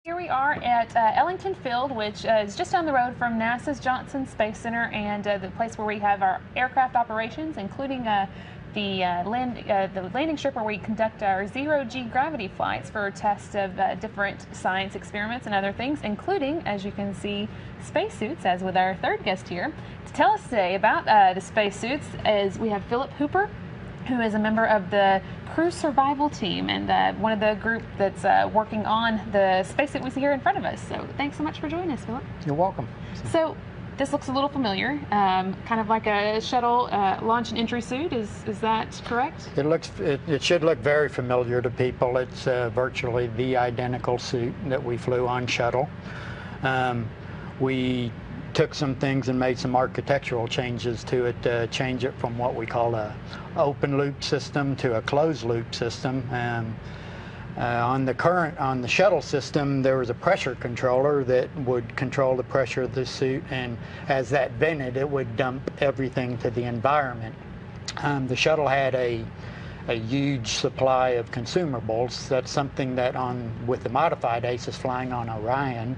Here we are at Ellington Field, which is just down the road from NASA's Johnson Space Center, and the place where we have our aircraft operations, including the landing strip where we conduct our zero-G gravity flights for tests of different science experiments and other things, including, as you can see, spacesuits, as with our third guest here. To tell us today about the spacesuits is we have Phillip Hooper, who is a member of the crew survival team and one of the group that's working on the spacesuit we see here in front of us. So thanks so much for joining us, Phillip. You're welcome. So this looks a little familiar, kind of like a shuttle launch and entry suit. Is that correct? It should look very familiar to people. It's virtually the identical suit that we flew on shuttle. We took some things and made some architectural changes to it to change it from what we call a open loop system to a closed loop system. On the shuttle system, there was a pressure controller that would control the pressure of the suit, and as that vented, it would dump everything to the environment. The shuttle had a huge supply of consumables. That's something that with the modified ISS flying on Orion,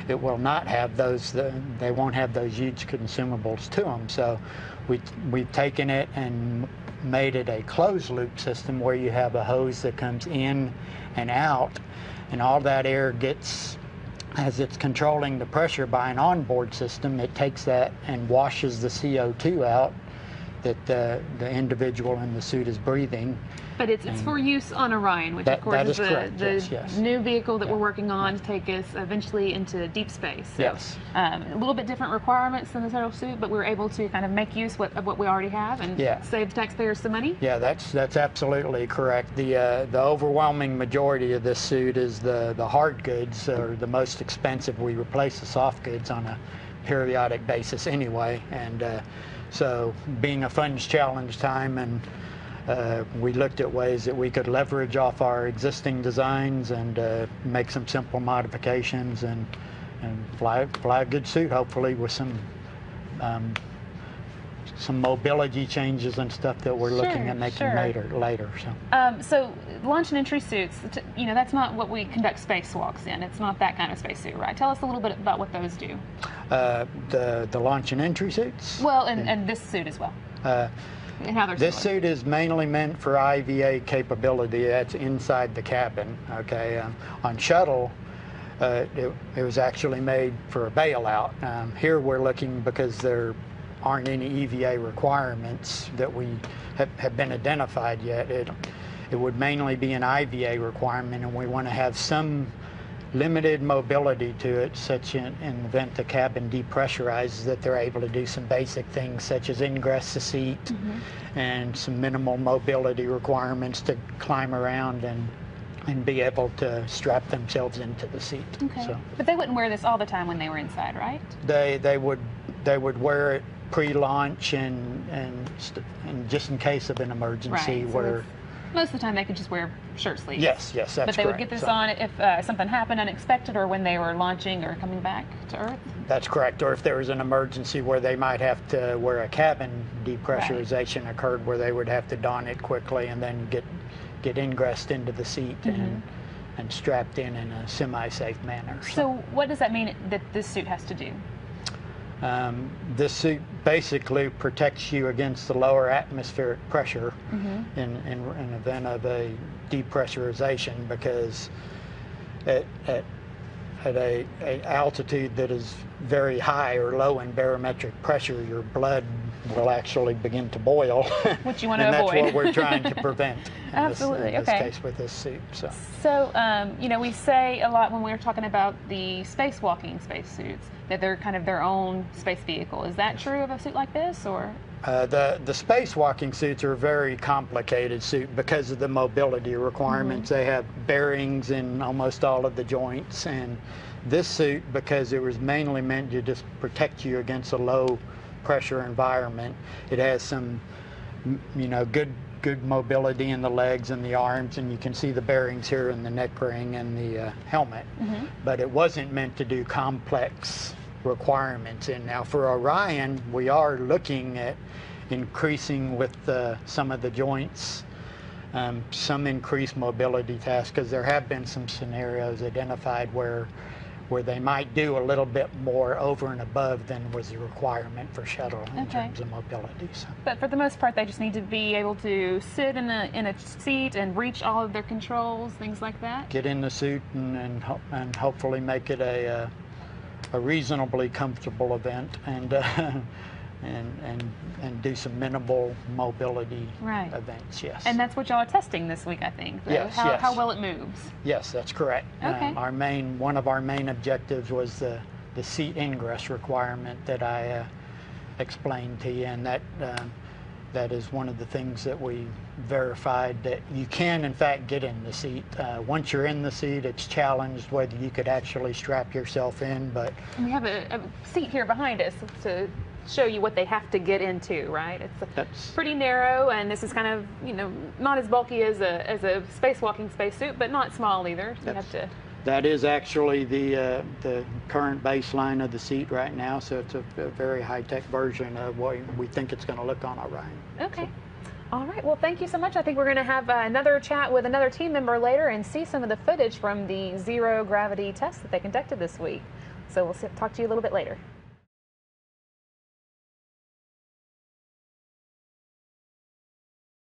it will not have those. They won't have those huge consumables to them. So we've taken it and made it a closed loop system where you have a hose that comes in and out, and all that air gets, as it's controlling the pressure by an onboard system, it takes that and washes the CO2 out that the individual in the suit is breathing. But it's for use on Orion, which of course is the new vehicle that we're working on to take us eventually into deep space. So, yes. A little bit different requirements than the shuttle suit, but we were able to kind of make use of what we already have and save taxpayers some money. Yeah, that's absolutely correct. The overwhelming majority of this suit is the hard goods, or the most expensive. We replace the soft goods on a periodic basis anyway, and so being a funds challenge time, and we looked at ways that we could leverage off our existing designs and make some simple modifications and fly a good suit, hopefully with some mobility changes and stuff that we're looking at making later. So launch and entry suits, that's not what we conduct spacewalks in. It's not that kind of spacesuit, right? Tell us a little bit about what those do. The launch and entry suits? Well, and this suit as well. And how they're this similar. suit is mainly meant for IVA capability. That's inside the cabin. Okay, on shuttle, it was actually made for a bailout. Here we're looking, because there aren't any EVA requirements that we have been identified yet. It would mainly be an IVA requirement, and we want to have some limited mobility to it, such in the event the cabin depressurizes, that they're able to do some basic things such as ingress the seat and some minimal mobility requirements to climb around and be able to strap themselves into the seat. Okay. So, but they wouldn't wear this all the time when they were inside, right? They would wear it pre-launch and just in case of an emergency, right. where most of the time they could just wear shirt sleeves. Yes, that's correct. But they would get this on if something happened unexpected, or when they were launching or coming back to Earth? That's correct. Or if there was an emergency where they might have to, where a cabin depressurization occurred, where they would have to don it quickly and then get ingressed into the seat and strapped in a semi-safe manner. So what does that mean that this suit has to do? This suit basically protects you against the lower atmospheric pressure in event of a depressurization, because at a altitude that is very high or low in barometric pressure, your blood will actually begin to boil. Which you want to and avoid. And that's what we're trying to prevent Absolutely. in this case with this suit. So we say a lot when we're talking about the spacewalking spacesuits that they're kind of their own space vehicle. Is that true of a suit like this, or? The spacewalking suits are a very complicated suit because of the mobility requirements. They have bearings in almost all of the joints, and this suit, because it was mainly meant to just protect you against a low pressure environment, it has some good mobility in the legs and the arms, and you can see the bearings here in the neck ring and the helmet. But it wasn't meant to do complex requirements. And now for Orion, we are looking at increasing with some of the joints some increased mobility tasks, because there have been some scenarios identified where they might do a little bit more over and above than was the requirement for shuttle in terms of mobility. So. But for the most part, they just need to be able to sit in a seat and reach all of their controls, things like that? Get in the suit and hopefully make it a reasonably comfortable event, and do some minimal mobility events, yes. And that's what y'all are testing this week, I think, yes, how well it moves. Yes, that's correct. Okay. One of our main objectives was the seat ingress requirement that I explained to you, and that is one of the things that we verified, that you can in fact get in the seat. Once you're in the seat, it's challenged whether you could actually strap yourself in, but... And we have a seat here behind us to show you what they have to get into, right? It's pretty narrow, and this is kind of, not as bulky as a spacewalking spacesuit, but not small either. So you have to... That is actually the current baseline of the seat right now, so it's a very high-tech version of what we think it's going to look on Orion. Okay. So. All right. Well, thank you so much. I think we're going to have another chat with another team member later and see some of the footage from the zero gravity test that they conducted this week. So we'll talk to you a little bit later.